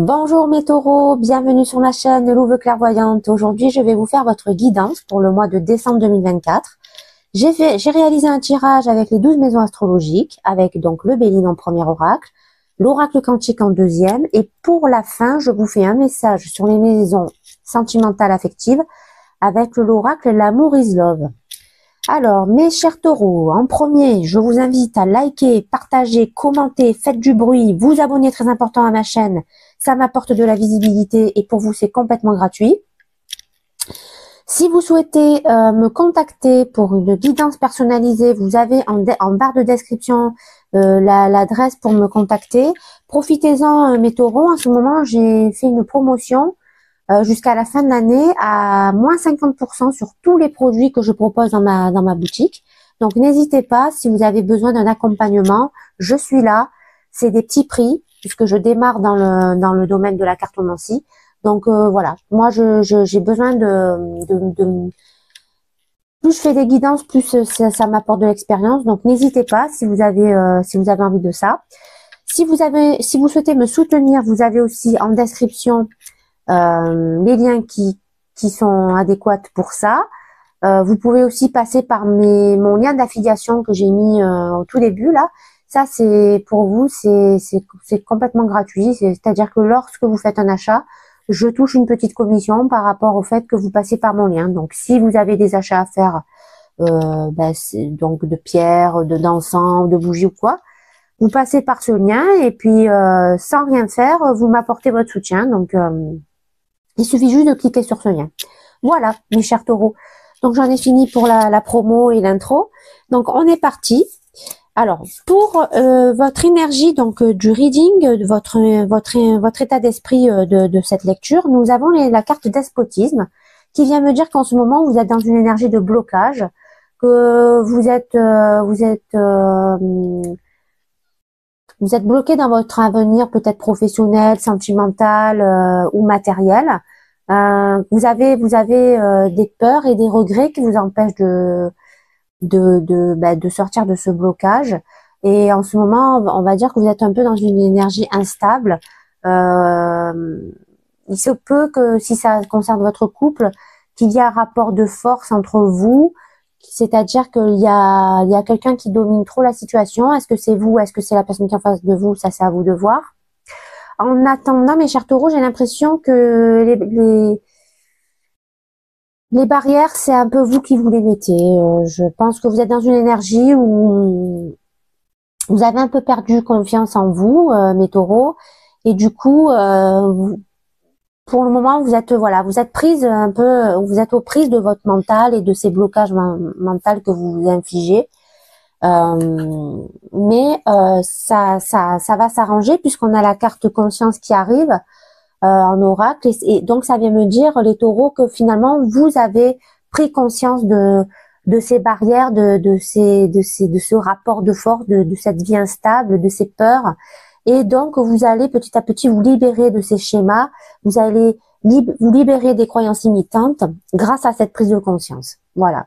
Bonjour mes taureaux, bienvenue sur ma chaîne Louve Clairvoyante. Aujourd'hui, je vais vous faire votre guidance pour le mois de décembre 2024. J'ai réalisé un tirage avec les 12 maisons astrologiques, avec donc le Béline en premier oracle, l'oracle quantique en deuxième, et pour la fin, je vous fais un message sur les maisons sentimentales affectives avec l'oracle L'amour is love. Alors, mes chers taureaux, en premier, je vous invite à liker, partager, commenter, faites du bruit, vous abonner, très important à ma chaîne. Ça m'apporte de la visibilité et pour vous, c'est complètement gratuit. Si vous souhaitez me contacter pour une guidance personnalisée, vous avez en barre de description l'adresse pour me contacter. Profitez-en, mes taureaux. En ce moment, j'ai fait une promotion jusqu'à la fin de l'année à moins 50% sur tous les produits que je propose dans ma boutique. Donc, n'hésitez pas, si vous avez besoin d'un accompagnement, je suis là. C'est des petits prix puisque je démarre dans le domaine de la cartomancie. Donc, voilà. Moi, j'ai besoin plus je fais des guidances, plus ça m'apporte de l'expérience. Donc, n'hésitez pas si vous avez envie de ça. Si vous souhaitez me soutenir, vous avez aussi en description les liens qui sont adéquats pour ça. Vous pouvez aussi passer par mon lien d'affiliation que j'ai mis au tout début là. Ça, c'est pour vous, c'est complètement gratuit. C'est-à-dire que lorsque vous faites un achat, je touche une petite commission par rapport au fait que vous passez par mon lien. Donc, si vous avez des achats à faire, donc de pierres, d'encens, de bougies ou quoi, vous passez par ce lien et puis sans rien faire, vous m'apportez votre soutien. Donc, il suffit juste de cliquer sur ce lien. Voilà, mes chers taureaux. Donc, j'en ai fini pour la promo et l'intro. Donc, on est parti. Alors, pour votre énergie, donc du reading, votre état d'esprit de cette lecture, nous avons la carte despotisme qui vient me dire qu'en ce moment, vous êtes dans une énergie de blocage, que vous êtes bloqué dans votre avenir, peut-être professionnel, sentimental ou matériel. Vous avez des peurs et des regrets qui vous empêchent de sortir de ce blocage. Et en ce moment, on va dire que vous êtes un peu dans une énergie instable. Il se peut que, si ça concerne votre couple, qu'il y ait un rapport de force entre vous, c'est-à-dire qu'il y a quelqu'un qui domine trop la situation. Est-ce que c'est vous? Est-ce que c'est la personne qui est en face de vous? Ça, c'est à vous de voir. En attendant, mes chers taureaux, j'ai l'impression que les barrières, c'est un peu vous qui vous les mettez. Je pense que vous êtes dans une énergie où vous avez un peu perdu confiance en vous, mes taureaux. Et du coup, pour le moment, vous êtes prise un peu, vous êtes aux prises de votre mental et de ces blocages mentaux que vous vous infligez. Mais ça va s'arranger puisqu'on a la carte conscience qui arrive en oracle et donc ça vient me dire, les taureaux, que finalement vous avez pris conscience de ces barrières, de ce rapport de force, de cette vie instable, de ces peurs, et donc vous allez petit à petit vous libérer de ces schémas, vous allez vous libérer des croyances limitantes grâce à cette prise de conscience. Voilà.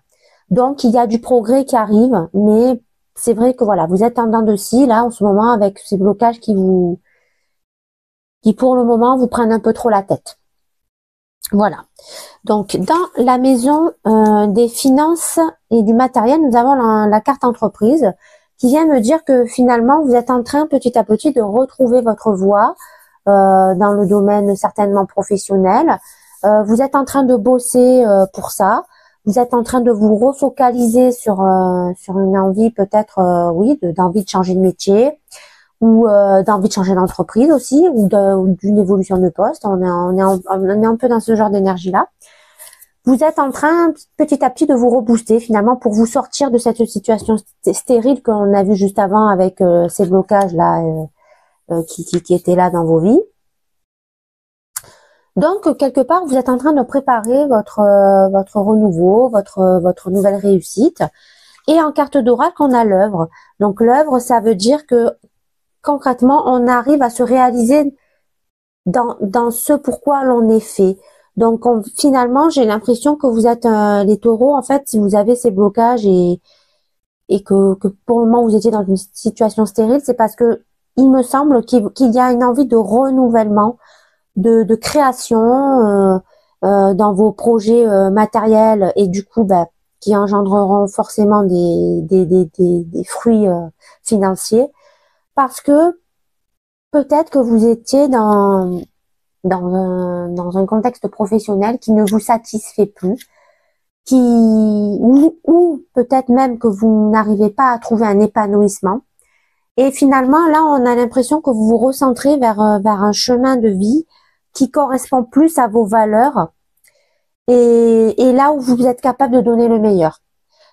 Donc il y a du progrès qui arrive, mais c'est vrai que voilà, vous êtes en dents de scie là en ce moment avec ces blocages qui pour le moment vous prennent un peu trop la tête. Voilà. Donc dans la maison des finances et du matériel, nous avons la carte entreprise qui vient me dire que finalement vous êtes en train petit à petit de retrouver votre voie dans le domaine certainement professionnel. Vous êtes en train de bosser pour ça. Vous êtes en train de vous refocaliser sur une envie peut-être d'envie de changer de métier ou d'envie de changer d'entreprise aussi, ou d'une évolution de poste. On est un peu dans ce genre d'énergie-là. Vous êtes en train petit à petit de vous rebooster finalement pour vous sortir de cette situation stérile qu'on a vu juste avant avec ces blocages-là qui étaient là dans vos vies. Donc, quelque part, vous êtes en train de préparer votre renouveau, votre nouvelle réussite. Et en carte d'oracle, on a l'œuvre. Donc, l'œuvre, ça veut dire que concrètement, on arrive à se réaliser dans ce pourquoi l'on est fait. Donc, finalement, j'ai l'impression que vous êtes les taureaux, en fait, si vous avez ces blocages et que pour le moment, vous étiez dans une situation stérile, c'est parce que il me semble qu'il y a une envie de renouvellement, de création dans vos projets matériels et du coup, ben, qui engendreront forcément des fruits financiers, parce que peut-être que vous étiez dans un contexte professionnel qui ne vous satisfait plus, ou peut-être même que vous n'arrivez pas à trouver un épanouissement. Et finalement, là, on a l'impression que vous vous recentrez vers un chemin de vie qui correspond plus à vos valeurs et là où vous êtes capable de donner le meilleur.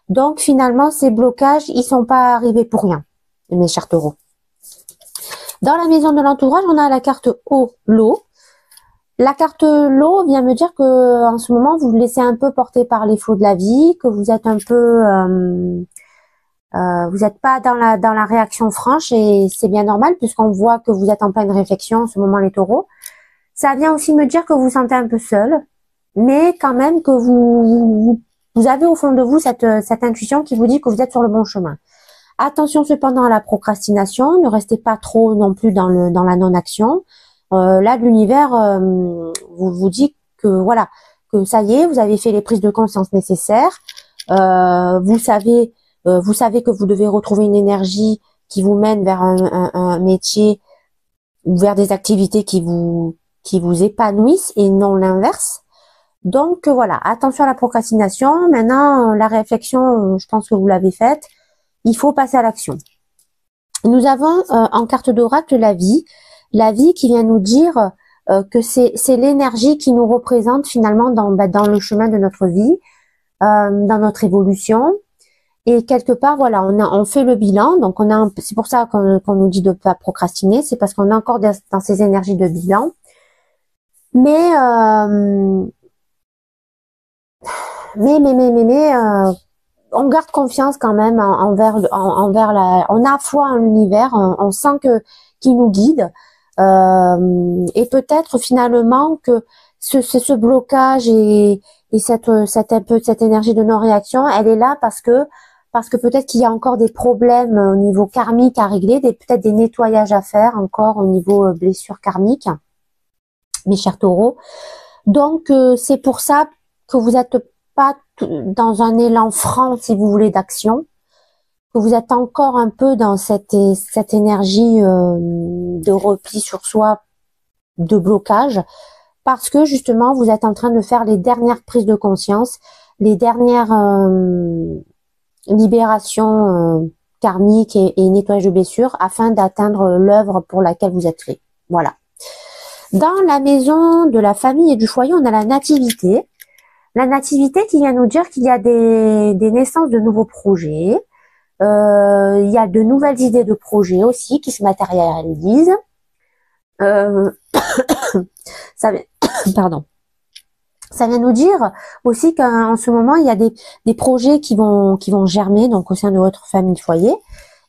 Donc, finalement, ces blocages, ils sont pas arrivés pour rien, mes chers taureaux. Dans la maison de l'entourage, on a la carte eau, l'eau. La carte l'eau vient me dire que en ce moment, vous vous laissez un peu porter par les flots de la vie, que vous êtes un peu... vous n'êtes pas dans la réaction franche et c'est bien normal puisqu'on voit que vous êtes en pleine réflexion en ce moment les taureaux. Ça vient aussi me dire que vous vous sentez un peu seul, mais quand même que vous avez au fond de vous cette intuition qui vous dit que vous êtes sur le bon chemin. Attention cependant à la procrastination, ne restez pas trop non plus dans la non-action. Là, l'univers vous dit que voilà, que ça y est, vous avez fait les prises de conscience nécessaires. Vous savez que vous devez retrouver une énergie qui vous mène vers un métier ou vers des activités qui vous épanouissent et non l'inverse. Donc voilà, attention à la procrastination. Maintenant, la réflexion, je pense que vous l'avez faite. Il faut passer à l'action. Nous avons en carte d'oracle la vie qui vient nous dire que c'est l'énergie qui nous représente finalement dans le chemin de notre vie, dans notre évolution. Et quelque part, voilà, on fait le bilan. Donc c'est pour ça qu'on nous dit de pas procrastiner, c'est parce qu'on est encore dans ces énergies de bilan. Mais on garde confiance quand même envers on a foi en l'univers, on sent qu'il nous guide, et peut-être finalement que ce blocage et cette énergie de non-réaction, elle est là parce que peut-être qu'il y a encore des problèmes au niveau karmique à régler, peut-être des nettoyages à faire encore au niveau blessure karmique, mes chers taureaux. Donc c'est pour ça que vous êtes pas dans un élan franc, si vous voulez, d'action, que vous êtes encore un peu dans cette énergie de repli sur soi, de blocage, parce que justement vous êtes en train de faire les dernières prises de conscience, les dernières libérations karmiques et nettoyage de blessures afin d'atteindre l'œuvre pour laquelle vous êtes fait. Voilà. Dans la maison de la famille et du foyer, on a la nativité. La nativité qui vient nous dire qu'il y a des naissances de nouveaux projets. Il y a de nouvelles idées de projets aussi qui se matérialisent. Pardon. Ça vient nous dire aussi qu'en ce moment, il y a des projets qui vont germer donc au sein de votre famille foyer.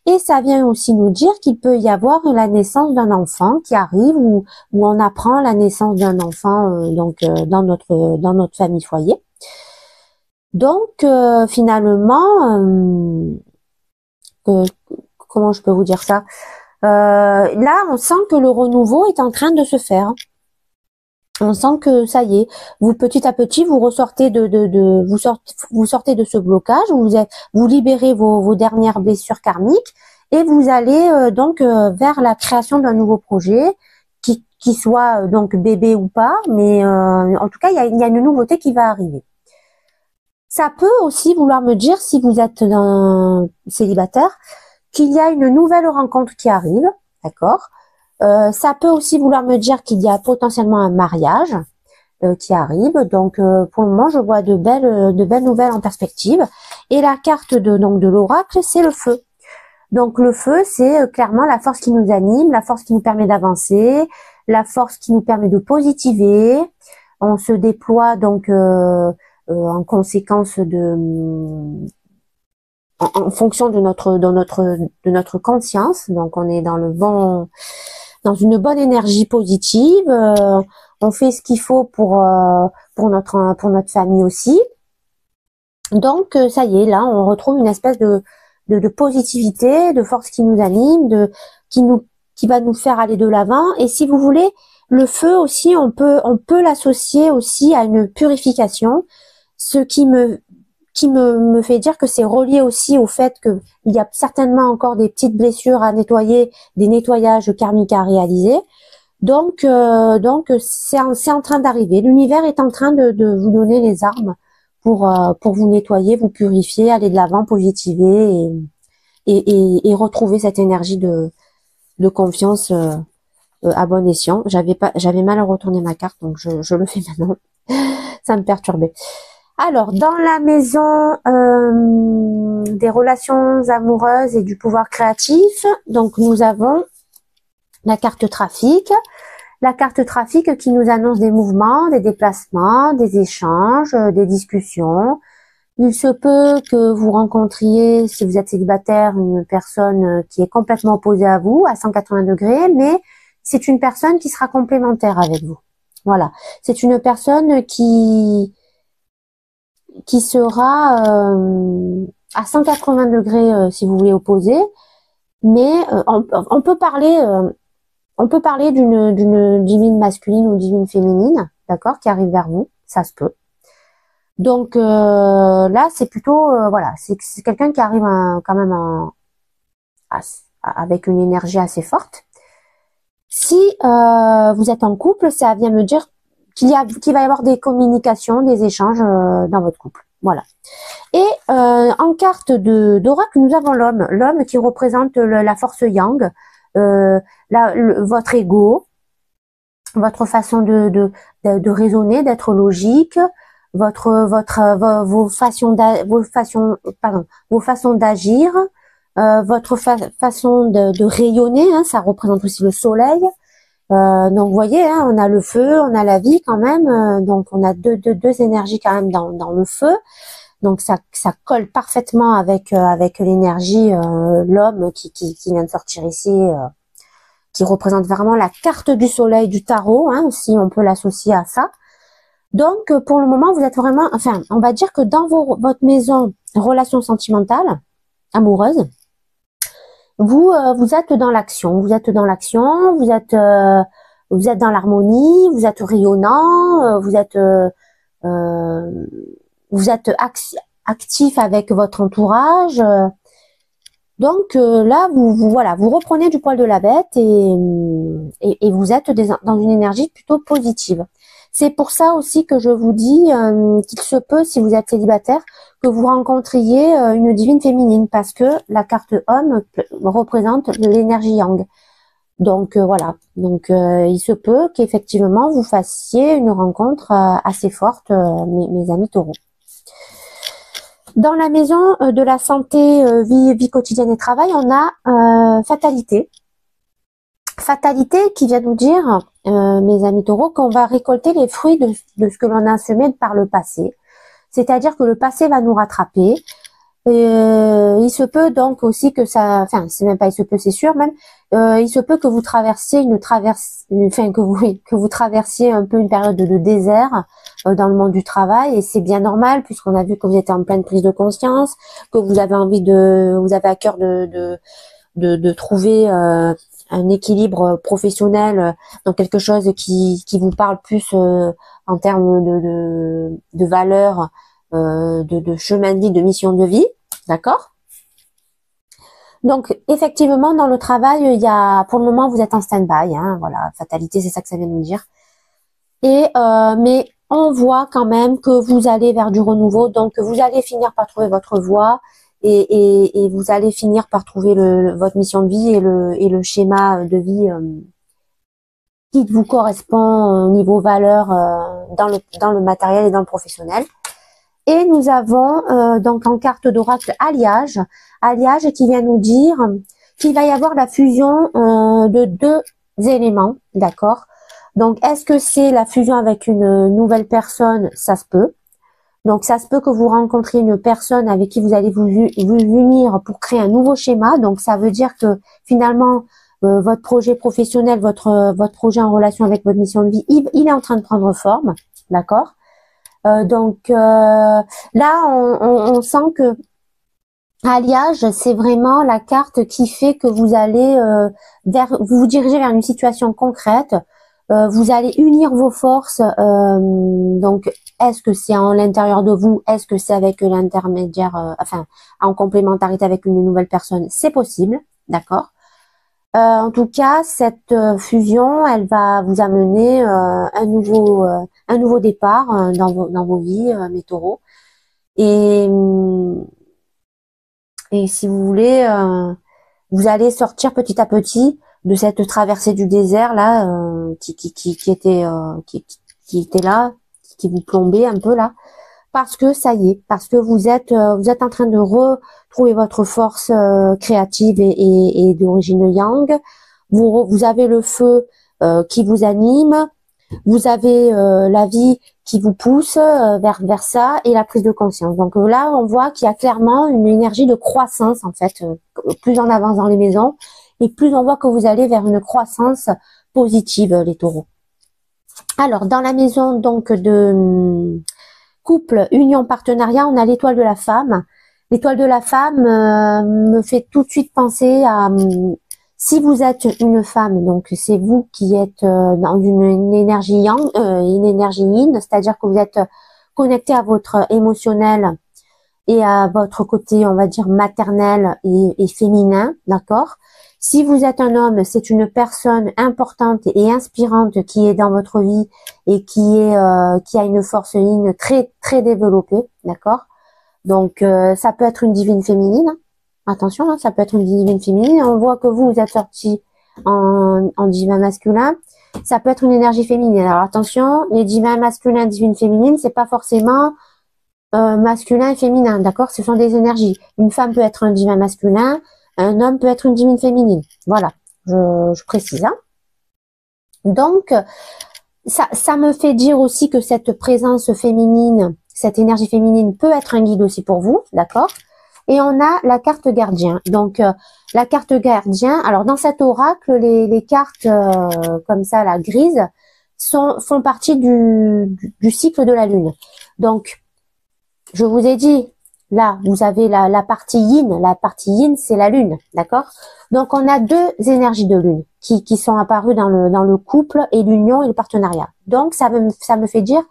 Et ça vient aussi nous dire qu'il peut y avoir la naissance d'un enfant qui arrive ou on apprend la naissance d'un enfant dans notre famille foyer. Donc finalement, comment je peux vous dire ça, là on sent que le renouveau est en train de se faire. On sent que ça y est, vous petit à petit vous ressortez vous sortez de ce blocage, vous libérez vos dernières blessures karmiques et vous allez donc vers la création d'un nouveau projet qui soit donc bébé ou pas, mais en tout cas il y a une nouveauté qui va arriver. Ça peut aussi vouloir me dire, si vous êtes célibataire, qu'il y a une nouvelle rencontre qui arrive, d'accord? Ça peut aussi vouloir me dire qu'il y a potentiellement un mariage qui arrive. Donc pour le moment, je vois de belles nouvelles en perspective. Et la carte de l'oracle, c'est le feu. Donc le feu, c'est clairement la force qui nous anime, la force qui nous permet d'avancer, la force qui nous permet de positiver. On se déploie donc en conséquence en fonction de notre conscience. Donc on est dans une bonne énergie positive, on fait ce qu'il faut pour notre famille aussi. Donc ça y est, là on retrouve une espèce de positivité, de force qui nous anime, qui va nous faire aller de l'avant. Et si vous voulez, Le feu aussi, on peut l'associer aussi à une purification, ce qui me fait dire que c'est relié aussi au fait que il y a certainement encore des petites blessures à nettoyer, des nettoyages karmiques à réaliser. Donc c'est en train d'arriver. L'univers est en train de vous donner les armes pour vous nettoyer, vous purifier, aller de l'avant, positiver et retrouver cette énergie de confiance à bon escient. J'avais mal retourné ma carte, donc je le fais maintenant. Ça me perturbait. Alors, dans la maison des relations amoureuses et du pouvoir créatif, donc nous avons la carte trafic. La carte trafic qui nous annonce des mouvements, des déplacements, des échanges, des discussions. Il se peut que vous rencontriez, si vous êtes célibataire, une personne qui est complètement opposée à vous, à 180 degrés, mais c'est une personne qui sera complémentaire avec vous. Voilà. C'est une personne qui sera à 180 degrés, si vous voulez, opposée, mais on peut parler d'une divine masculine ou divine féminine, d'accord, qui arrive vers vous, ça se peut. Donc là, c'est plutôt voilà, c'est quelqu'un qui arrive quand même avec une énergie assez forte. Si vous êtes en couple, ça vient me dire qu'il va y avoir des communications, des échanges dans votre couple. Voilà. Et en carte d'oracle, nous avons l'homme qui représente la force yang, votre ego, votre façon de raisonner, d'être logique, vos façons d'agir, votre façon de rayonner, hein, ça représente aussi le soleil. Donc vous voyez, hein, on a le feu, on a la vie quand même, donc on a deux énergies quand même dans le feu. Donc ça colle parfaitement avec l'énergie l'homme qui vient de sortir ici, qui représente vraiment la carte du soleil du tarot, hein, si on peut l'associer à ça. Donc pour le moment vous êtes vraiment, enfin on va dire que dans votre maison relation sentimentale, amoureuse, vous êtes dans l'action, vous êtes dans l'harmonie, vous êtes rayonnant, vous êtes actif avec votre entourage. Donc là, vous reprenez du poil de la bête et vous êtes dans une énergie plutôt positive. C'est pour ça aussi que je vous dis qu'il se peut, si vous êtes célibataire, que vous rencontriez une divine féminine, parce que la carte homme représente l'énergie yang. Donc voilà. Donc il se peut qu'effectivement vous fassiez une rencontre assez forte, mes amis taureaux. Dans la maison de la santé, vie quotidienne et travail, on a fatalité. Fatalité qui vient nous dire, mes amis taureaux, qu'on va récolter les fruits de ce que l'on a semé par le passé. C'est-à-dire que le passé va nous rattraper. Il se peut donc aussi que ça, enfin c'est même pas il se peut, c'est sûr même, il se peut que vous traversiez que vous traversiez un peu une période de désert dans le monde du travail, et c'est bien normal puisqu'on a vu que vous êtes en pleine prise de conscience, que vous avez à cœur de trouver un équilibre professionnel dans quelque chose qui vous parle plus en termes de valeurs, de chemin de vie, de mission de vie, d'accord? Donc effectivement dans le travail, il y a, pour le moment vous êtes en stand-by, hein, voilà, fatalité, c'est ça que ça vient de nous dire. Et mais on voit quand même que vous allez vers du renouveau, donc vous allez finir par trouver votre voie et vous allez finir par trouver votre mission de vie et le schéma de vie qui vous correspond au niveau valeur dans le matériel et dans le professionnel. Et nous avons donc en carte d'oracle alliage qui vient nous dire qu'il va y avoir la fusion de deux éléments, d'accord? Donc est-ce que c'est la fusion avec une nouvelle personne? Ça se peut. Donc ça se peut que vous rencontriez une personne avec qui vous allez vous unir pour créer un nouveau schéma. Donc ça veut dire que finalement votre projet professionnel, votre projet en relation avec votre mission de vie, il est en train de prendre forme, d'accord? Donc là on sent que alliage, c'est vraiment la carte qui fait que vous allez vous dirigez vers une situation concrète, Vous allez unir vos forces. Donc, est-ce que c'est en l'intérieur de vous? Est-ce que c'est avec l'intermédiaire, enfin, en complémentarité avec une nouvelle personne? C'est possible, d'accord. En tout cas, cette fusion, elle va vous amener un nouveau départ dans vos vies, mes taureaux. Et, et si vous voulez, vous allez sortir petit à petit de cette traversée du désert là, qui était là, qui vous plombait un peu là, parce que ça y est, parce que vous êtes en train de retrouver votre force créative et d'origine yang. Vous avez le feu qui vous anime, vous avez la vie qui vous pousse vers ça et la prise de conscience. Donc là, on voit qu'il y a clairement une énergie de croissance en fait. Plus on avance dans les maisons et plus on voit que vous allez vers une croissance positive, les taureaux. Alors, dans la maison donc de couple, union, partenariat, on a l'étoile de la femme. L'étoile de la femme me fait tout de suite penser à si vous êtes une femme, donc c'est vous qui êtes dans une énergie yang, une énergie yin, c'est-à-dire que vous êtes connecté à votre émotionnel et à votre côté, on va dire, maternel et féminin, d'accord? Si vous êtes un homme, c'est une personne importante et inspirante qui est dans votre vie et qui a une force yin très très développée, d'accord? Donc ça peut être une divine féminine. Attention, hein, ça peut être une divine féminine. On voit que vous êtes sorti en divin masculin. Ça peut être une énergie féminine. Alors attention, les divins masculins, divines féminines, c'est pas forcément masculin et féminin, d'accord? Ce sont des énergies. Une femme peut être un divin masculin, un homme peut être une divine féminine. Voilà, je précise. Hein. Donc, ça me fait dire aussi que cette présence féminine, cette énergie féminine peut être un guide aussi pour vous, d'accord? Et on a la carte gardien. Donc, la carte gardien, alors dans cet oracle, les cartes comme ça, la grise, font partie du cycle de la lune. Donc, je vous ai dit, là, vous avez la partie yin. La partie yin, c'est la lune, d'accord? Donc, on a deux énergies de lune qui sont apparues dans le couple et l'union et le partenariat. Donc, ça me fait dire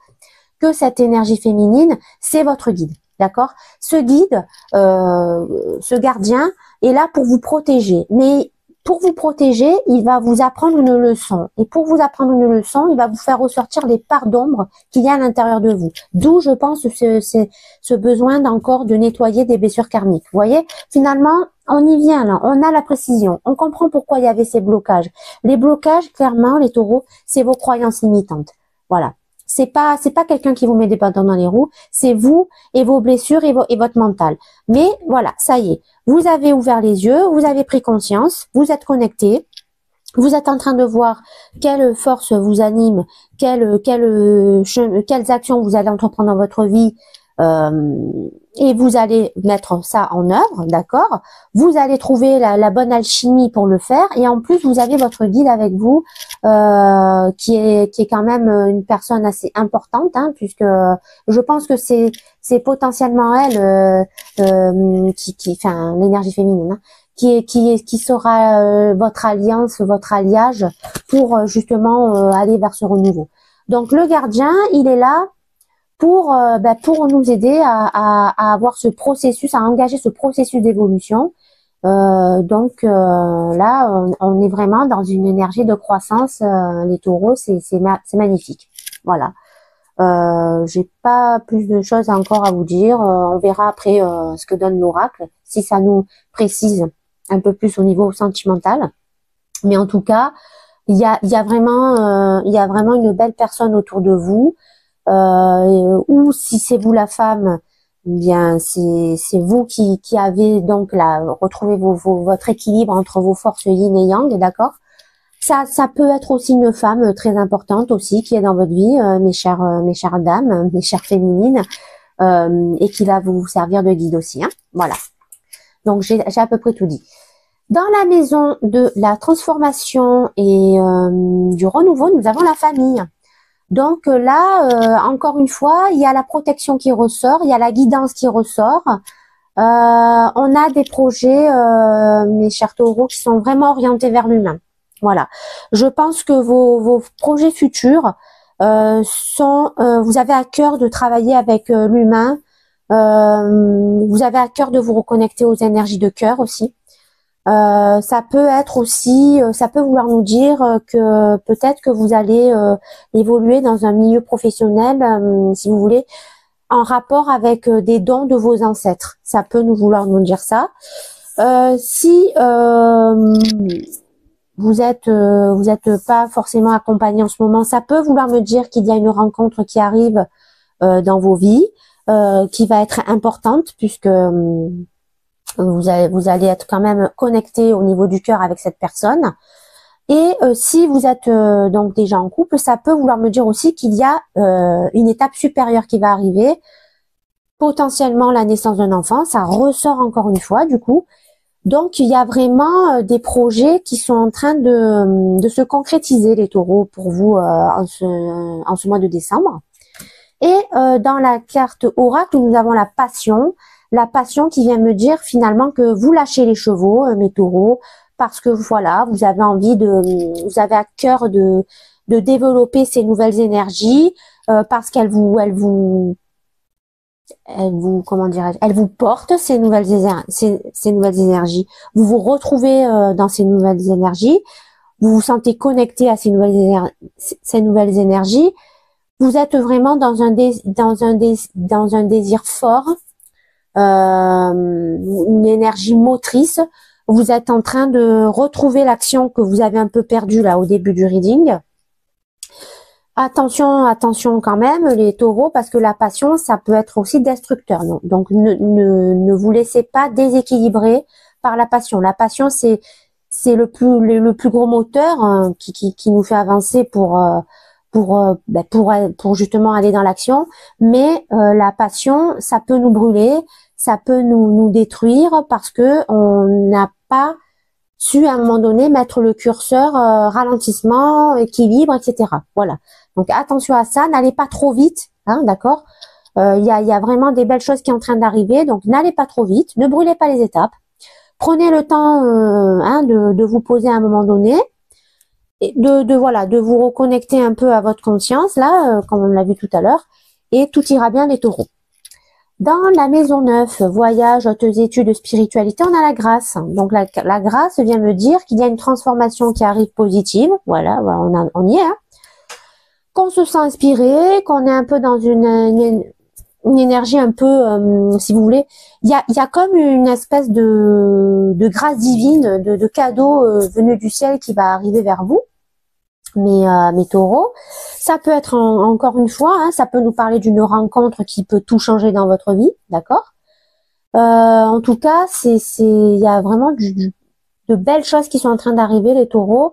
que cette énergie féminine, c'est votre guide. D'accord? Ce guide, ce gardien est là pour vous protéger. Mais pour vous protéger, il va vous apprendre une leçon. Et pour vous apprendre une leçon, il va vous faire ressortir les parts d'ombre qu'il y a à l'intérieur de vous. D'où, je pense, ce besoin d'encore de nettoyer des blessures karmiques. Vous voyez? Finalement, on y vient là. On a la précision. On comprend pourquoi il y avait ces blocages. Les blocages, clairement, les taureaux, c'est vos croyances limitantes. Voilà. C'est pas quelqu'un qui vous met des bâtons dans les roues, c'est vous et vos blessures et votre mental. Mais voilà, ça y est, vous avez ouvert les yeux, vous avez pris conscience, vous êtes connecté, vous êtes en train de voir quelle force vous anime, quelles actions vous allez entreprendre dans votre vie, et vous allez mettre ça en œuvre, d'accord? Vous allez trouver la bonne alchimie pour le faire, et en plus vous avez votre guide avec vous, qui est quand même une personne assez importante, hein, puisque je pense que c'est potentiellement elle enfin l'énergie féminine, hein, qui sera votre alliance, votre alliage pour justement aller vers ce renouveau. Donc le gardien, il est là pour nous aider à avoir ce processus, à engager ce processus d'évolution. Donc là, on est vraiment dans une énergie de croissance. Les taureaux, c'est magnifique. Voilà. J'ai pas plus de choses encore à vous dire. On verra après ce que donne l'oracle, si ça nous précise un peu plus au niveau sentimental. Mais en tout cas, il y a vraiment une belle personne autour de vous. Ou si c'est vous la femme, bien c'est vous qui avez donc retrouvé votre équilibre entre vos forces yin et yang, d'accord? Ça peut être aussi une femme très importante aussi qui est dans votre vie, mes chères dames, mes chères féminines, et qui va vous servir de guide aussi, hein. Voilà. Donc j'ai à peu près tout dit. Dans la maison de la transformation et du renouveau, nous avons la famille. Donc là, encore une fois, il y a la protection qui ressort, il y a la guidance qui ressort. On a des projets, mes chers taureaux, qui sont vraiment orientés vers l'humain. Voilà. Je pense que vos projets futurs sont, vous avez à cœur de travailler avec l'humain. Vous avez à cœur de vous reconnecter aux énergies de cœur aussi. Ça peut être aussi, ça peut vouloir nous dire que peut-être que vous allez évoluer dans un milieu professionnel, si vous voulez, en rapport avec des dons de vos ancêtres. Ça peut nous vouloir nous dire ça. Si vous êtes pas forcément accompagné en ce moment, ça peut vouloir me dire qu'il y a une rencontre qui arrive dans vos vies, qui va être importante puisque vous allez être quand même connecté au niveau du cœur avec cette personne. Et si vous êtes donc déjà en couple, ça peut vouloir me dire aussi qu'il y a une étape supérieure qui va arriver, potentiellement la naissance d'un enfant. Ça ressort encore une fois du coup. Donc il y a vraiment des projets qui sont en train de se concrétiser, les taureaux, pour vous en ce mois de décembre. Et dans la carte oracle, nous avons la passion. La passion qui vient me dire finalement que vous lâchez les chevaux, mes taureaux, parce que voilà, vous avez envie vous avez à cœur de développer ces nouvelles énergies, parce qu'elles comment dirais-je, elles vous portent ces nouvelles énergies. Vous vous retrouvez dans ces nouvelles énergies, vous vous sentez connecté à ces nouvelles énergies. Vous êtes vraiment dans un désir fort. Une énergie motrice. Vous êtes en train de retrouver l'action que vous avez un peu perdue là au début du reading. Attention quand même les taureaux, parce que la passion, ça peut être aussi destructeur. Non. Donc ne vous laissez pas déséquilibrer par la passion. La passion, c'est le plus gros moteur qui nous fait avancer pour justement aller dans l'action. Mais la passion, ça peut nous brûler, ça peut nous détruire parce que on n'a pas su à un moment donné mettre le curseur ralentissement, équilibre, etc. Voilà. Donc attention à ça, n'allez pas trop vite, hein, d'accord. Il y a vraiment des belles choses qui sont en train d'arriver, donc n'allez pas trop vite, ne brûlez pas les étapes. Prenez le temps de vous poser à un moment donné, et de vous reconnecter un peu à votre conscience, là, comme on l'a vu tout à l'heure, et tout ira bien les taureaux. Dans la maison 9, voyage, hautes études, spiritualité, on a la grâce. Donc la grâce vient me dire qu'il y a une transformation qui arrive positive. Voilà, on y est. Hein. Qu'on se sent inspiré, qu'on est un peu dans une énergie un peu, si vous voulez, il y a comme une espèce de grâce divine, de cadeau venu du ciel qui va arriver vers vous. Mes taureaux, ça peut être encore une fois, hein, ça peut nous parler d'une rencontre qui peut tout changer dans votre vie, d'accord. En tout cas, il y a vraiment de belles choses qui sont en train d'arriver, les taureaux.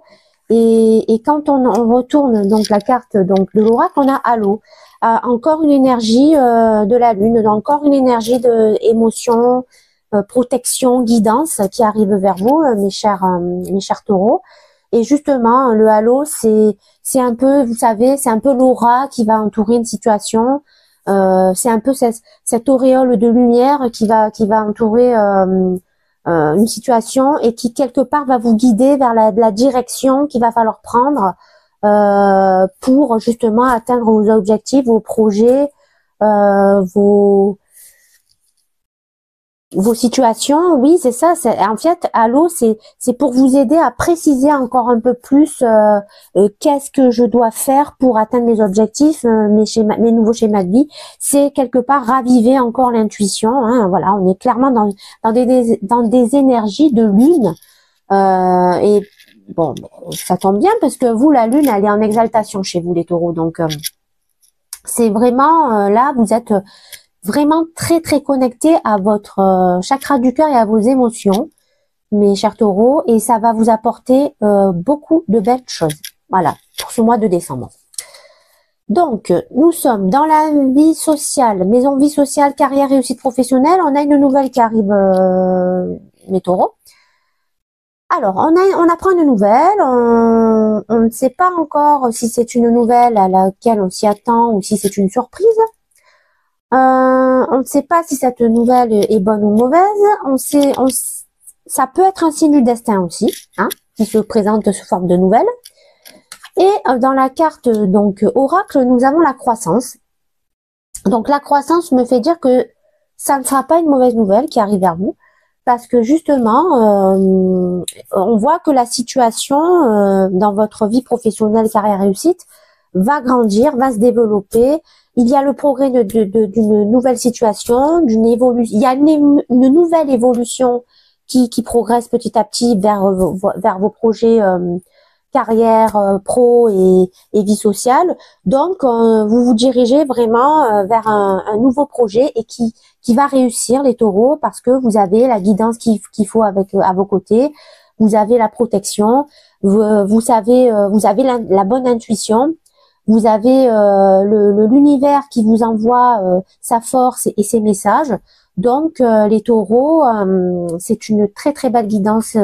Et quand on retourne donc la carte donc de l'oracle, on a Halo, encore une énergie de la lune, encore une énergie de émotion, protection, guidance qui arrive vers vous, mes chers taureaux. Et justement, le halo, c'est un peu, vous savez, c'est un peu l'aura qui va entourer une situation. C'est un peu cette auréole de lumière qui va entourer une situation et qui quelque part va vous guider vers la direction qu'il va falloir prendre pour justement atteindre vos objectifs, vos projets, vos situations. Oui, c'est ça. En fait, Halo, c'est pour vous aider à préciser encore un peu plus qu'est-ce que je dois faire pour atteindre mes objectifs, mes nouveaux schémas de vie. C'est quelque part raviver encore l'intuition. Hein, voilà, on est clairement dans des énergies de lune. Et bon, ça tombe bien parce que vous, la lune, elle est en exaltation chez vous, les taureaux. Donc, c'est vraiment là, vous êtes vraiment très très connecté à votre chakra du cœur et à vos émotions, mes chers taureaux, et ça va vous apporter beaucoup de belles choses. Voilà, pour ce mois de décembre. Donc, nous sommes dans la vie sociale, maison vie sociale, carrière, réussite professionnelle. On a une nouvelle qui arrive, mes taureaux. Alors, on apprend une nouvelle, on ne sait pas encore si c'est une nouvelle à laquelle on s'y attend ou si c'est une surprise. On ne sait pas si cette nouvelle est bonne ou mauvaise. Ça peut être un signe du destin aussi. Hein. qui se présentent sous forme de nouvelles. Et dans la carte donc oracle, nous avons la croissance. Donc la croissance me fait dire que ça ne sera pas une mauvaise nouvelle qui arrive vers vous, parce que justement, on voit que la situation dans votre vie professionnelle, carrière, réussite, va grandir, va se développer. Il y a le progrès d'une nouvelle situation, d'une évolution. Il y a une nouvelle évolution qui progresse petit à petit vers vos projets carrière pro et vie sociale. Donc, vous vous dirigez vraiment vers un nouveau projet et qui va réussir, les taureaux, parce que vous avez la guidance qu'il faut avec à vos côtés. Vous avez la protection. Vous savez, vous avez la bonne intuition. Vous avez l'univers qui vous envoie sa force et ses messages. Donc, les taureaux, c'est une très très belle guidance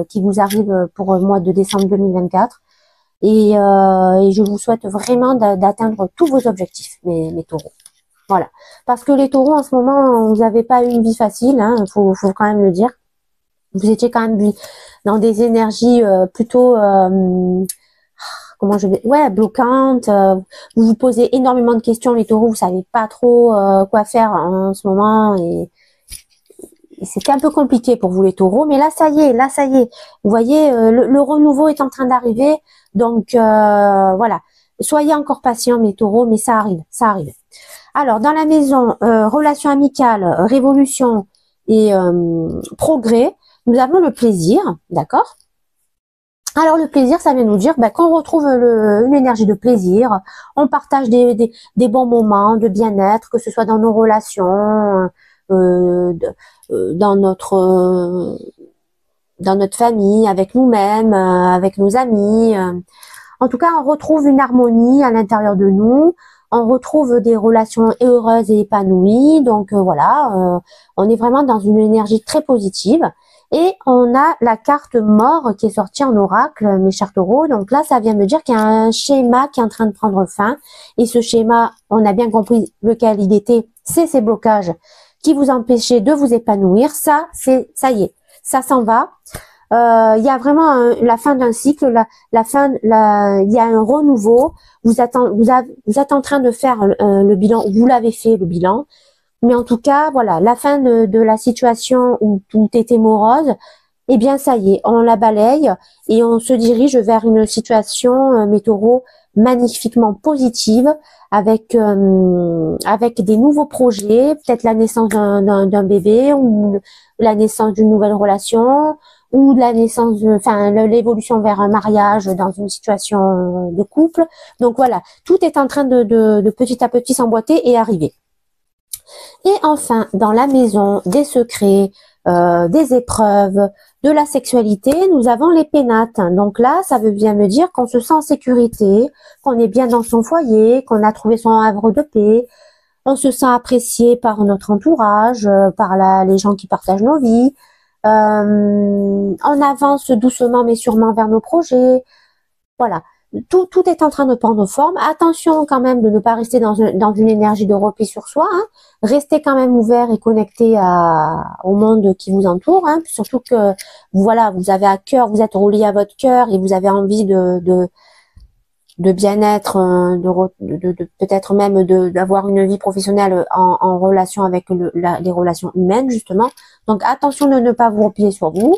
qui vous arrive pour le mois de décembre 2024. Et je vous souhaite vraiment d'atteindre tous vos objectifs, mes taureaux. Voilà. Parce que les taureaux, en ce moment, vous n'avez pas eu une vie facile, hein, faut quand même le dire. Vous étiez quand même dans des énergies plutôt... bloquantes. Vous vous posez énormément de questions, les taureaux, vous savez pas trop quoi faire en ce moment et c'était un peu compliqué pour vous les taureaux, mais là ça y est, vous voyez, le renouveau est en train d'arriver, donc voilà, soyez encore patients mes taureaux, mais ça arrive. Alors dans la maison relations amicales, révolution et progrès, nous avons le plaisir, d'accord? Alors le plaisir, ça vient nous dire qu'on retrouve une énergie de plaisir, on partage des bons moments de bien-être, que ce soit dans nos relations, dans notre famille, avec nous-mêmes, avec nos amis. En tout cas, on retrouve une harmonie à l'intérieur de nous, on retrouve des relations heureuses et épanouies. Donc voilà, on est vraiment dans une énergie très positive. Et on a la carte mort qui est sortie en oracle, mes chers taureaux. Donc là, ça vient me dire qu'il y a un schéma qui est en train de prendre fin. Et ce schéma, on a bien compris lequel il était. C'est ces blocages qui vous empêchaient de vous épanouir. Ça y est, ça s'en va. Il y a vraiment la fin d'un cycle, il y a un renouveau. Vous êtes en train de faire le bilan. Vous l'avez fait, le bilan. Mais en tout cas, voilà, la fin de la situation où tout était morose, eh bien, ça y est, on la balaye et on se dirige vers une situation, mes taureaux, magnifiquement positive, avec des nouveaux projets, peut-être la naissance d'un bébé ou la naissance d'une nouvelle relation ou la naissance, l'évolution vers un mariage dans une situation de couple. Donc voilà, tout est en train de petit à petit s'emboîter et arriver. Et enfin, dans la maison des secrets, des épreuves, de la sexualité, nous avons les pénates. Donc là, ça veut bien me dire qu'on se sent en sécurité, qu'on est bien dans son foyer, qu'on a trouvé son havre de paix, on se sent apprécié par notre entourage, par les gens qui partagent nos vies. On avance doucement mais sûrement vers nos projets. Voilà. Tout est en train de prendre forme. Attention quand même de ne pas rester dans une énergie de repli sur soi. Hein. Restez quand même ouvert et connecté au monde qui vous entoure. Hein. Surtout que voilà, vous avez à cœur, vous êtes relié à votre cœur et vous avez envie de bien-être, peut-être même d'avoir une vie professionnelle en relation avec les relations humaines justement. Donc attention de ne pas vous replier sur vous.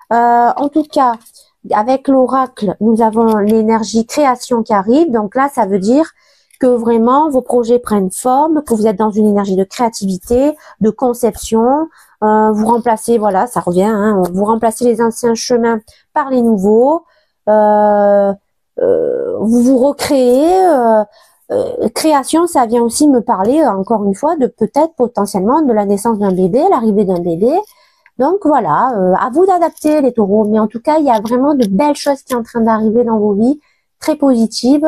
En tout cas, avec l'oracle, nous avons l'énergie création qui arrive. Donc là, ça veut dire que vraiment vos projets prennent forme, que vous êtes dans une énergie de créativité, de conception. Vous remplacez, voilà, ça revient, hein, vous remplacez les anciens chemins par les nouveaux. Vous vous recréez. Création, ça vient aussi me parler, encore une fois, de peut-être potentiellement de la naissance d'un bébé, l'arrivée d'un bébé. Donc voilà, à vous d'adapter les taureaux. Mais en tout cas, il y a vraiment de belles choses qui sont en train d'arriver dans vos vies, très positives,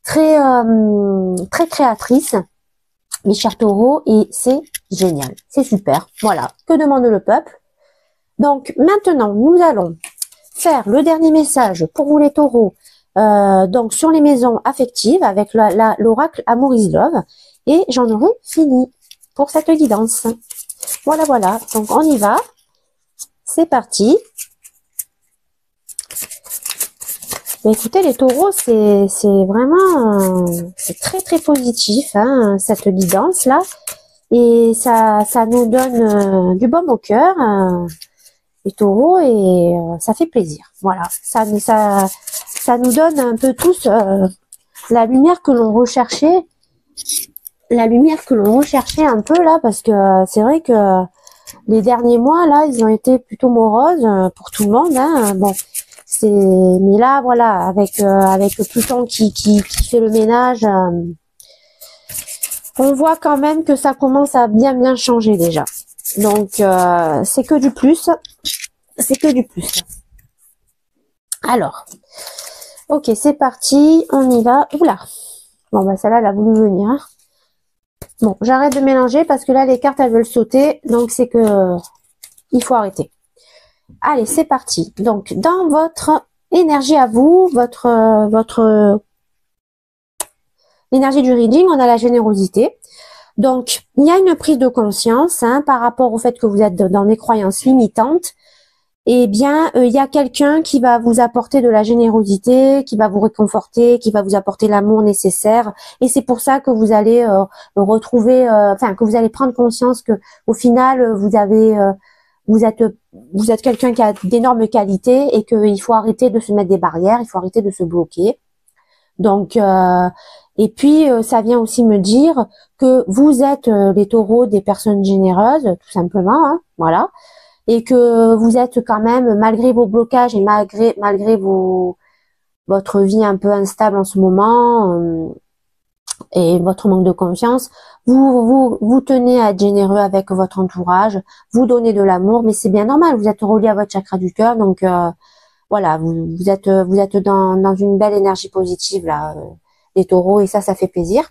très créatrices, mes chers taureaux. Et c'est génial, c'est super. Voilà, que demande le peuple? Donc maintenant, nous allons faire le dernier message pour vous les taureaux. Donc sur les maisons affectives avec l'oracle Amour is Love. Et j'en aurai fini pour cette guidance. Voilà, donc on y va. C'est parti. Mais écoutez, les taureaux, c'est vraiment, c'est très très positif, hein, cette guidance là, et ça nous donne du baume au cœur, les taureaux, et ça fait plaisir. Voilà, ça nous donne un peu tous la lumière que l'on recherchait, un peu là, parce que c'est vrai que les derniers mois là, ils ont été plutôt moroses pour tout le monde, hein. Bon. Mais là voilà, avec Pluton qui fait le ménage, on voit quand même que ça commence à bien changer déjà. Donc c'est que du plus, Alors, ok, c'est parti, on y va. Oula, bon bah celle-là elle a voulu venir, hein. Bon, j'arrête de mélanger parce que là les cartes elles veulent sauter, donc c'est que il faut arrêter. Allez, c'est parti. Donc dans votre énergie à vous, votre l'énergie du reading, on a la générosité. Donc, il y a une prise de conscience, hein, par rapport au fait que vous êtes dans des croyances limitantes. Eh bien, il y a quelqu'un qui va vous apporter de la générosité, qui va vous réconforter, qui va vous apporter l'amour nécessaire. Et c'est pour ça que vous allez retrouver, que vous allez prendre conscience que, au final, vous êtes quelqu'un qui a d'énormes qualités et qu'il faut arrêter de se mettre des barrières, il faut arrêter de se bloquer. Donc, et puis ça vient aussi me dire que vous êtes les taureaux des personnes généreuses, tout simplement, hein, voilà, et que vous êtes quand même, malgré vos blocages et malgré votre vie un peu instable en ce moment et votre manque de confiance, vous tenez à être généreux avec votre entourage, vous donnez de l'amour, mais c'est bien normal, vous êtes relié à votre chakra du cœur, donc voilà, vous êtes dans une belle énergie positive là, les taureaux, et ça fait plaisir.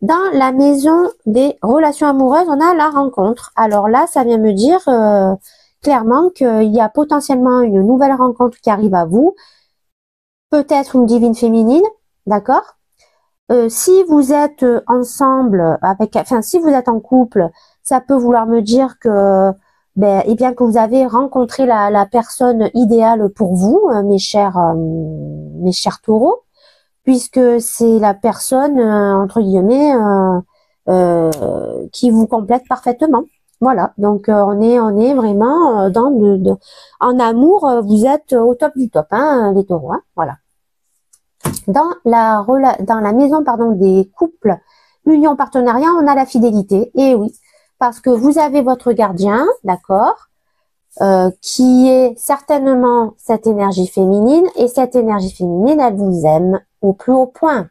Dans la maison des relations amoureuses, on a la rencontre. Alors là, ça vient me dire clairement qu'il y a potentiellement une nouvelle rencontre qui arrive à vous, peut-être une divine féminine, d'accord. Si vous êtes ensemble si vous êtes en couple, ça peut vouloir me dire que que vous avez rencontré la personne idéale pour vous, mes chers taureaux, puisque c'est la personne entre guillemets qui vous complète parfaitement. Voilà, donc on est vraiment en amour, vous êtes au top du top, hein, les taureaux, hein, voilà. Dans la maison des couples, union, partenariat, on a la fidélité. Et oui, parce que vous avez votre gardien, d'accord, qui est certainement cette énergie féminine, et cette énergie féminine, elle vous aime au plus haut point.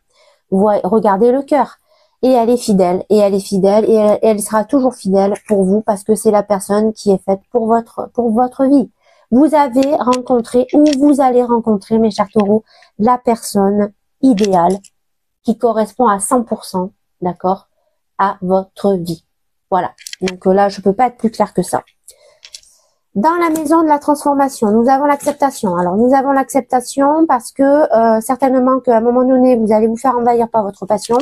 Regardez le cœur. Et elle est fidèle, et elle sera toujours fidèle pour vous, parce que c'est la personne qui est faite pour votre vie. Vous avez rencontré, ou vous allez rencontrer, mes chers taureaux, la personne idéale qui correspond à 100%, d'accord, à votre vie. Voilà. Donc là, je peux pas être plus clair que ça. Dans la maison de la transformation, nous avons l'acceptation. Alors, nous avons l'acceptation parce que certainement qu'à un moment donné, vous allez vous faire envahir par votre passion.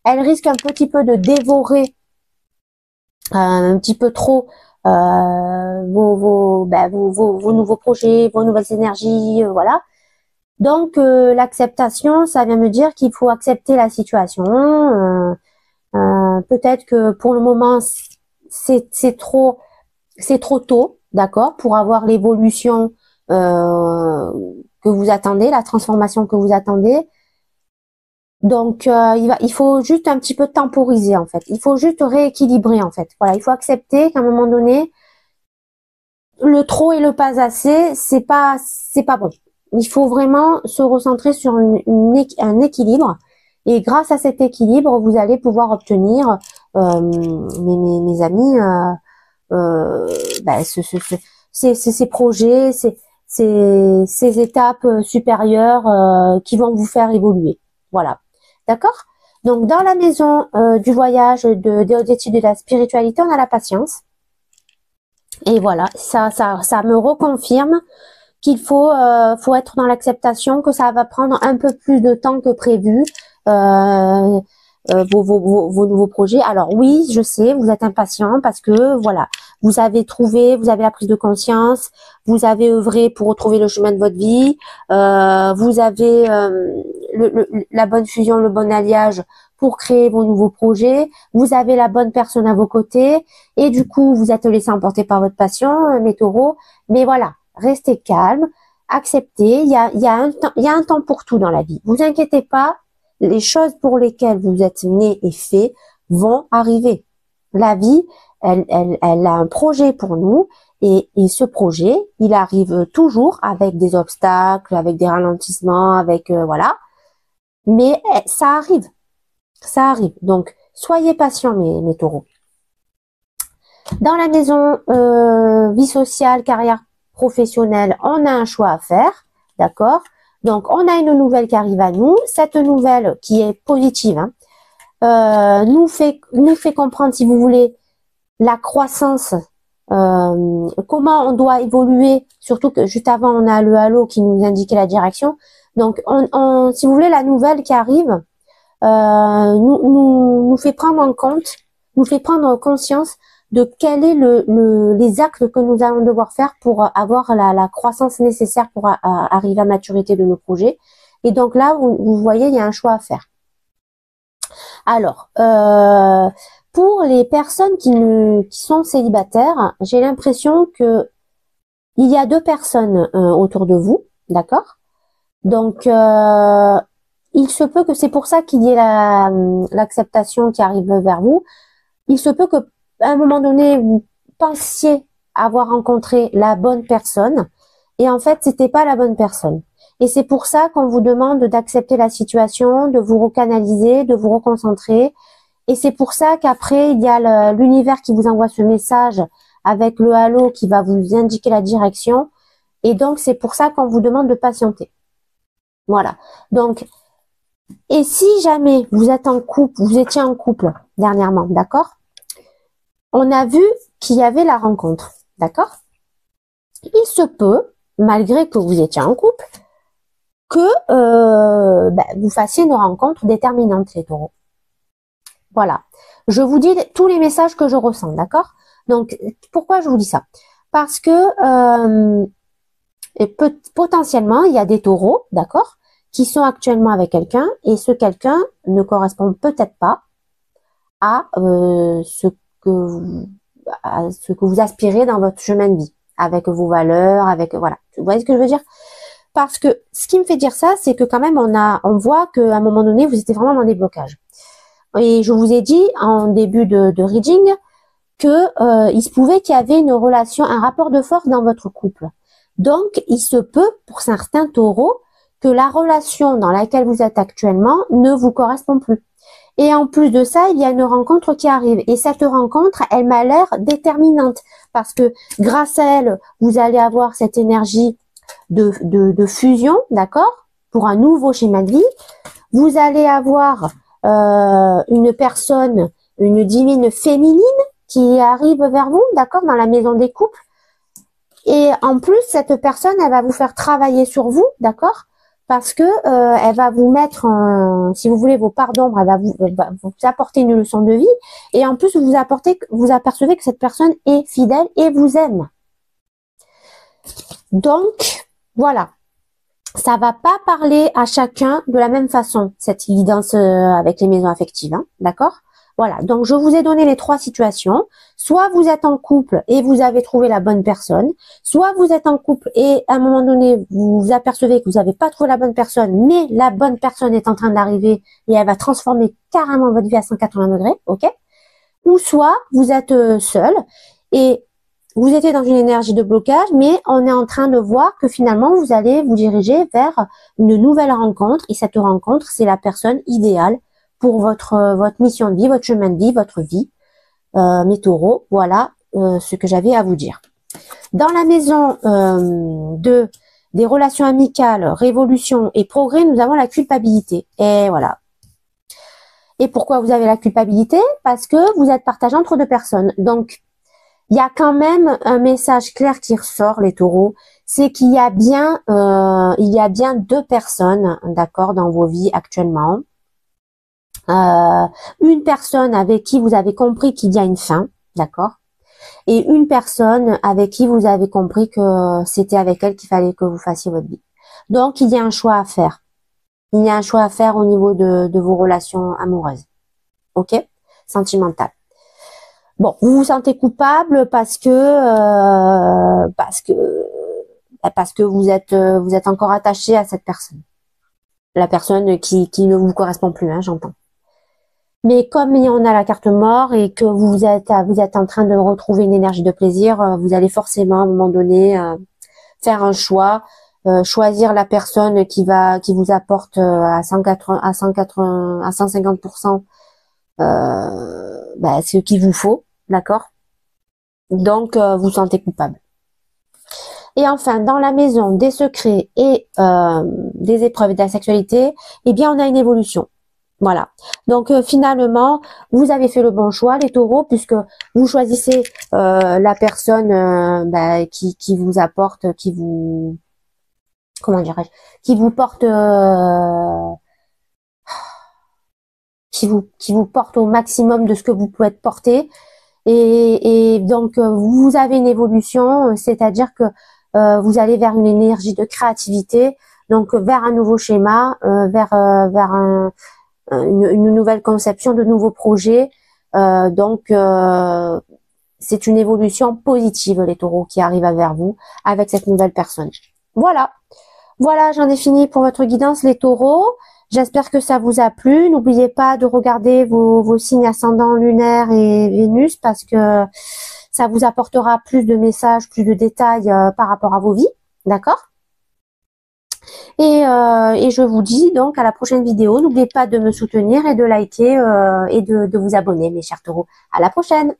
Elle risque un petit peu de dévorer un petit peu trop vos nouveaux projets, vos nouvelles énergies, voilà. Donc l'acceptation, ça vient me dire qu'il faut accepter la situation. Peut-être que pour le moment c'est trop tôt, d'accord, pour avoir l'évolution que vous attendez, la transformation que vous attendez. Donc il faut juste un petit peu temporiser, en fait. Il faut juste rééquilibrer, en fait. Voilà, il faut accepter qu'à un moment donné, le trop et le pas assez, c'est pas bon. Il faut vraiment se recentrer sur un équilibre, et grâce à cet équilibre, vous allez pouvoir obtenir, mes amis, ces projets, ces étapes supérieures qui vont vous faire évoluer. Voilà, d'accord. Donc dans la maison du voyage, des hautes études de la spiritualité, on a la patience. Et voilà, ça me reconfirme qu'il faut être dans l'acceptation, que ça va prendre un peu plus de temps que prévu. vos nouveaux projets. Alors oui, je sais, vous êtes impatient parce que voilà, vous avez la prise de conscience, vous avez œuvré pour retrouver le chemin de votre vie, vous avez la bonne fusion, le bon alliage pour créer vos nouveaux projets, vous avez la bonne personne à vos côtés et du coup, vous êtes laissé emporter par votre passion, mes taureaux. Mais voilà, restez calme, acceptez, il y a un temps pour tout dans la vie. Vous inquiétez pas, les choses pour lesquelles vous êtes né et fait vont arriver. La vie, elle a un projet pour nous et ce projet, il arrive toujours avec des obstacles, avec des ralentissements, avec voilà. Mais ça arrive, ça arrive. Donc, soyez patients, mes taureaux. Dans la maison vie sociale, carrière professionnelle, on a un choix à faire, d'accord? Donc, on a une nouvelle qui arrive à nous. Cette nouvelle qui est positive, hein, nous fait comprendre, si vous voulez, la croissance, comment on doit évoluer. Surtout que juste avant, on a le halo qui nous indiquait la direction. Donc, si vous voulez, la nouvelle qui arrive nous fait prendre en compte, nous fait prendre conscience de quel est les actes que nous allons devoir faire pour avoir la croissance nécessaire pour arriver à maturité de nos projets. Et donc là, vous voyez, il y a un choix à faire. Alors, pour les personnes qui sont célibataires, j'ai l'impression que il y a deux personnes autour de vous, d'accord? Donc, il se peut que c'est pour ça qu'il y ait l'acceptation qui arrive vers vous. Il se peut que à un moment donné, vous pensiez avoir rencontré la bonne personne et en fait, c'était pas la bonne personne. Et c'est pour ça qu'on vous demande d'accepter la situation, de vous recanaliser, de vous reconcentrer. Et c'est pour ça qu'après, il y a l'univers qui vous envoie ce message avec le halo qui va vous indiquer la direction. Et donc, c'est pour ça qu'on vous demande de patienter. Voilà. Donc, et si jamais vous êtes en couple, vous étiez en couple dernièrement, d'accord? On a vu qu'il y avait la rencontre, d'accord? Il se peut, malgré que vous étiez en couple, que vous fassiez une rencontre déterminante, les taureaux. Voilà. Je vous dis tous les messages que je ressens, d'accord? Donc, pourquoi je vous dis ça? Parce que potentiellement, il y a des taureaux, d'accord, qui sont actuellement avec quelqu'un et ce quelqu'un ne correspond peut-être pas à ce que vous aspirez dans votre chemin de vie, avec vos valeurs, avec voilà. Vous voyez ce que je veux dire? Parce que ce qui me fait dire ça, c'est que quand même on voit qu'à un moment donné, vous étiez vraiment dans des blocages. Et je vous ai dit en début de reading que il se pouvait qu'il y avait une relation, un rapport de force dans votre couple. Donc, il se peut pour certains taureaux que la relation dans laquelle vous êtes actuellement ne vous correspond plus. Et en plus de ça, il y a une rencontre qui arrive. Et cette rencontre, elle m'a l'air déterminante parce que grâce à elle, vous allez avoir cette énergie de fusion, d'accord, pour un nouveau schéma de vie. Vous allez avoir une personne, une divine féminine qui arrive vers vous, d'accord, dans la maison des couples. Et en plus, cette personne, elle va vous faire travailler sur vous, d'accord, parce que elle va vous mettre, si vous voulez, vos parts d'ombre, elle va vous apporter une leçon de vie. Et en plus, vous apercevez que cette personne est fidèle et vous aime. Donc, voilà. Ça va pas parler à chacun de la même façon, cette guidance avec les maisons affectives, hein, d'accord? Voilà, donc je vous ai donné les trois situations. Soit vous êtes en couple et vous avez trouvé la bonne personne, soit vous êtes en couple et à un moment donné, vous apercevez que vous n'avez pas trouvé la bonne personne, mais la bonne personne est en train d'arriver et elle va transformer carrément votre vie à 180 degrés, ok? Ou soit vous êtes seul et vous étiez dans une énergie de blocage, mais on est en train de voir que finalement, vous allez vous diriger vers une nouvelle rencontre. Et cette rencontre, c'est la personne idéale pour votre mission de vie, votre chemin de vie, votre vie. Mes taureaux, voilà ce que j'avais à vous dire. Dans la maison des relations amicales, révolution et progrès, nous avons la culpabilité. Et voilà. Et pourquoi vous avez la culpabilité? Parce que vous êtes partagé entre deux personnes. Donc, il y a quand même un message clair qui ressort, les taureaux, c'est qu'il y a bien deux personnes, d'accord, dans vos vies actuellement. une personne avec qui vous avez compris qu'il y a une fin, d'accord, et une personne avec qui vous avez compris que c'était avec elle qu'il fallait que vous fassiez votre vie. Donc, il y a un choix à faire. Il y a un choix à faire au niveau de vos relations amoureuses. Ok? Sentimentales. Bon, vous vous sentez coupable parce que vous êtes encore attaché à cette personne. La personne qui ne vous correspond plus, hein, j'entends. Mais comme on a la carte mort et que vous êtes en train de retrouver une énergie de plaisir, vous allez forcément à un moment donné faire un choix, choisir la personne qui vous apporte à 150% ce qu'il vous faut, d'accord? Donc vous vous sentez coupable. Et enfin, dans la maison des secrets et des épreuves de la sexualité, eh bien on a une évolution. Voilà. Donc finalement, vous avez fait le bon choix, les taureaux, puisque vous choisissez la personne qui vous apporte, comment dirais-je, qui vous porte, qui vous porte au maximum de ce que vous pouvez être porté. Et donc vous avez une évolution, c'est-à-dire que vous allez vers une énergie de créativité, donc vers un nouveau schéma, vers une nouvelle conception, de nouveaux projets. C'est une évolution positive, les taureaux, qui arrivent vers vous avec cette nouvelle personne. Voilà. Voilà, j'en ai fini pour votre guidance, les taureaux. J'espère que ça vous a plu. N'oubliez pas de regarder vos signes ascendants lunaire et Vénus, parce que ça vous apportera plus de messages, plus de détails par rapport à vos vies. D'accord? Et je vous dis donc à la prochaine vidéo. N'oubliez pas de me soutenir et de liker et de vous abonner, mes chers taureaux. À la prochaine!